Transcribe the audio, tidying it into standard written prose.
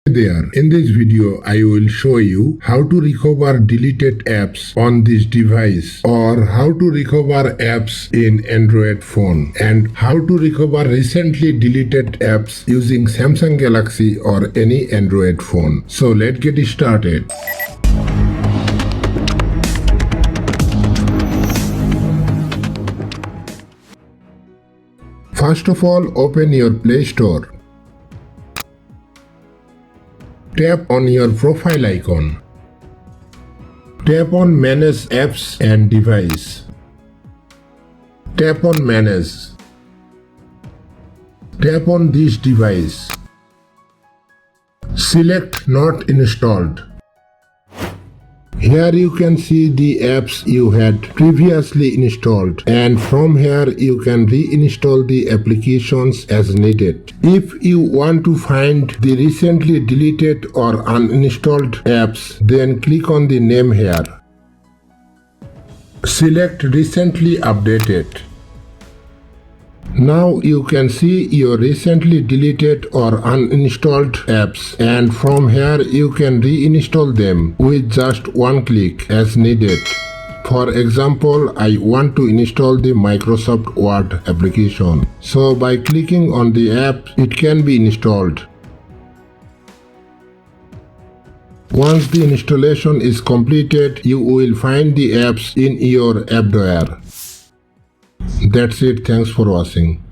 There, in this video I will show you how to recover deleted apps on this device, or how to recover apps in Android phone, and how to recover recently deleted apps using Samsung Galaxy or any Android phone. So let's get started. First of all, open your Play Store. Tap on your profile icon. Tap on Manage Apps and Device. Tap on Manage. Tap on this device. Select Not Installed. Here you can see the apps you had previously installed, and from here you can reinstall the applications as needed. If you want to find the recently deleted or uninstalled apps, then click on the name here. Select Recently Updated. Now you can see your recently deleted or uninstalled apps, and from here you can reinstall them with just one click as needed. For example, I want to install the Microsoft Word application. So by clicking on the app, it can be installed. Once the installation is completed, you will find the apps in your app drawer. That's it. Thanks for watching.